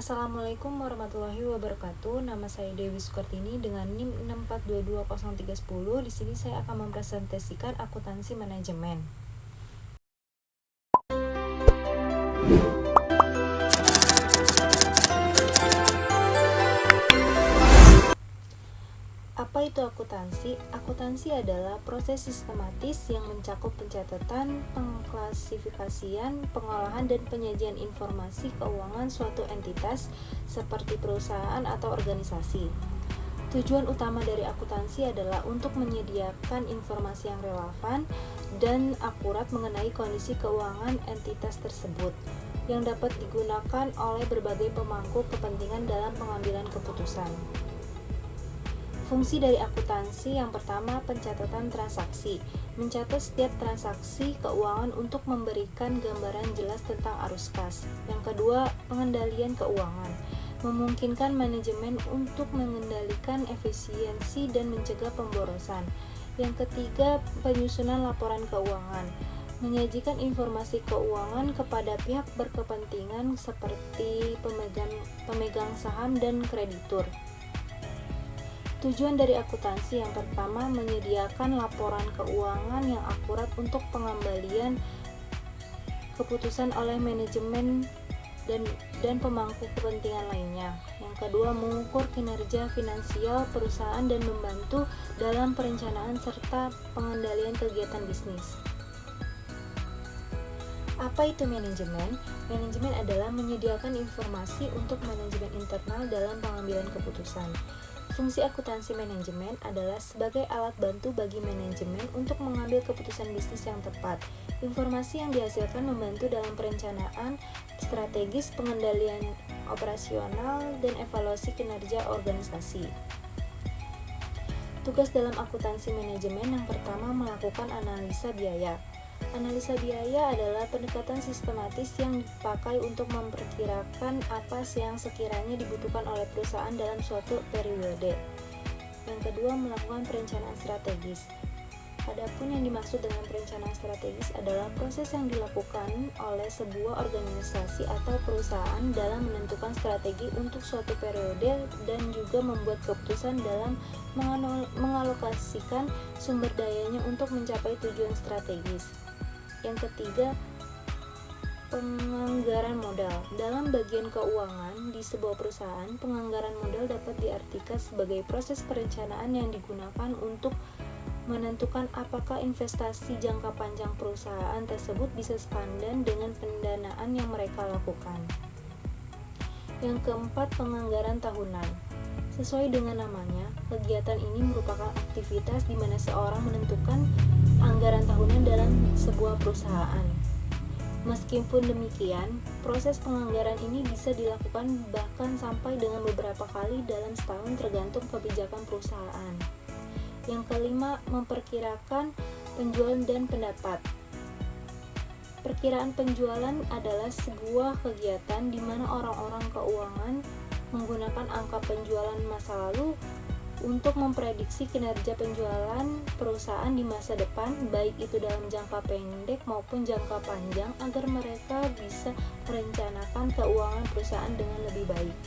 Assalamualaikum warahmatullahi wabarakatuh. Nama saya Dewi Sukartini dengan NIM 6422030. Di sini saya akan mempresentasikan akuntansi manajemen. Apa itu akuntansi? Akuntansi adalah proses sistematis yang mencakup pencatatan, pengklasifikasian, pengolahan, dan penyajian informasi keuangan suatu entitas seperti perusahaan atau organisasi. Tujuan utama dari akuntansi adalah untuk menyediakan informasi yang relevan dan akurat mengenai kondisi keuangan entitas tersebut, yang dapat digunakan oleh berbagai pemangku kepentingan dalam pengambilan keputusan. Fungsi dari akuntansi yang pertama, pencatatan transaksi. Mencatat setiap transaksi keuangan untuk memberikan gambaran jelas tentang arus kas. Yang kedua, pengendalian keuangan. Memungkinkan manajemen untuk mengendalikan efisiensi dan mencegah pemborosan. Yang ketiga, penyusunan laporan keuangan. Menyajikan informasi keuangan kepada pihak berkepentingan seperti pemegang saham dan kreditur. Tujuan dari akuntansi yang pertama, menyediakan laporan keuangan yang akurat untuk pengembalian keputusan oleh manajemen dan pemangku kepentingan lainnya. Yang kedua, mengukur kinerja finansial perusahaan dan membantu dalam perencanaan serta pengendalian kegiatan bisnis. Apa itu manajemen? Manajemen adalah menyediakan informasi untuk manajemen internal dalam pengambilan keputusan. Fungsi akuntansi manajemen adalah sebagai alat bantu bagi manajemen untuk mengambil keputusan bisnis yang tepat. Informasi yang dihasilkan membantu dalam perencanaan strategis, pengendalian operasional, dan evaluasi kinerja organisasi. Tugas dalam akuntansi manajemen yang pertama, melakukan analisa biaya. Analisa biaya adalah pendekatan sistematis yang dipakai untuk memperkirakan apa yang sekiranya dibutuhkan oleh perusahaan dalam suatu periode. Yang kedua, melakukan perencanaan strategis. Adapun yang dimaksud dengan perencanaan strategis adalah proses yang dilakukan oleh sebuah organisasi atau perusahaan dalam menentukan strategi untuk suatu periode dan juga membuat keputusan dalam mengalokasikan sumber dayanya untuk mencapai tujuan strategis. Yang ketiga, penganggaran modal. Dalam bagian keuangan di sebuah perusahaan, penganggaran modal dapat diartikan sebagai proses perencanaan yang digunakan untuk menentukan apakah investasi jangka panjang perusahaan tersebut bisa sepadan dengan pendanaan yang mereka lakukan. Yang keempat, penganggaran tahunan. Sesuai dengan namanya, kegiatan ini merupakan aktivitas di mana seorang menentukan anggaran tahunan dalam sebuah perusahaan. Meskipun demikian, proses penganggaran ini bisa dilakukan bahkan sampai dengan beberapa kali dalam setahun tergantung kebijakan perusahaan. Yang kelima, memperkirakan penjualan dan pendapat. Perkiraan penjualan adalah sebuah kegiatan di mana orang-orang keuangan menggunakan angka penjualan masa lalu untuk memprediksi kinerja penjualan perusahaan di masa depan, baik itu dalam jangka pendek maupun jangka panjang, agar mereka bisa merencanakan keuangan perusahaan dengan lebih baik.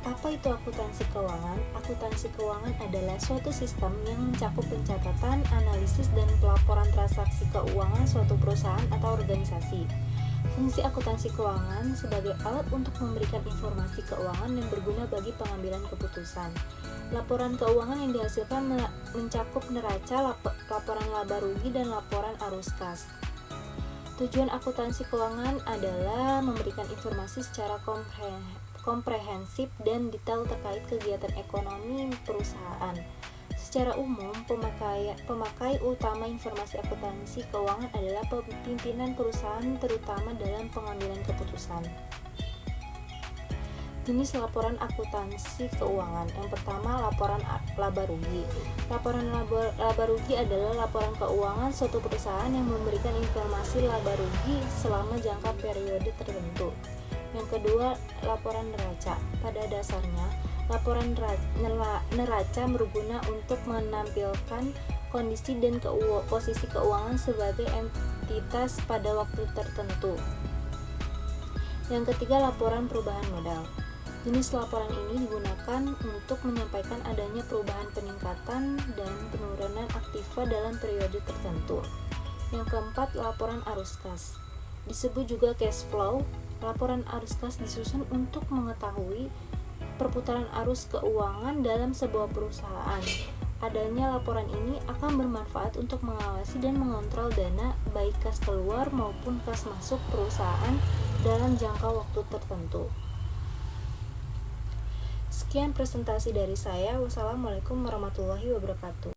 Apa itu akuntansi keuangan? Akuntansi keuangan adalah suatu sistem yang mencakup pencatatan, analisis, dan pelaporan transaksi keuangan suatu perusahaan atau organisasi. Fungsi akuntansi keuangan sebagai alat untuk memberikan informasi keuangan yang berguna bagi pengambilan keputusan. Laporan keuangan yang dihasilkan mencakup neraca, laporan laba rugi, dan laporan arus kas. Tujuan akuntansi keuangan adalah memberikan informasi secara komprehensif dan detail terkait kegiatan ekonomi perusahaan. Secara umum, pemakai utama informasi akuntansi keuangan adalah pimpinan perusahaan, terutama dalam pengambilan keputusan. Jenis laporan akuntansi keuangan. Yang pertama, laporan laba rugi. Laporan laba rugi adalah laporan keuangan suatu perusahaan yang memberikan informasi laba rugi selama jangka periode tertentu. Yang kedua, laporan neraca. Pada dasarnya, laporan neraca berguna untuk menampilkan kondisi dan posisi keuangan sebagai entitas pada waktu tertentu. Yang ketiga, laporan perubahan modal. Jenis laporan ini digunakan untuk menyampaikan adanya perubahan peningkatan dan penurunan aktiva dalam periode tertentu. Yang keempat, laporan arus kas. Disebut juga cash flow. Laporan arus kas disusun untuk mengetahui perputaran arus keuangan dalam sebuah perusahaan. Adanya laporan ini akan bermanfaat untuk mengawasi dan mengontrol dana baik kas keluar maupun kas masuk perusahaan dalam jangka waktu tertentu. Sekian presentasi dari saya. Wassalamualaikum warahmatullahi wabarakatuh.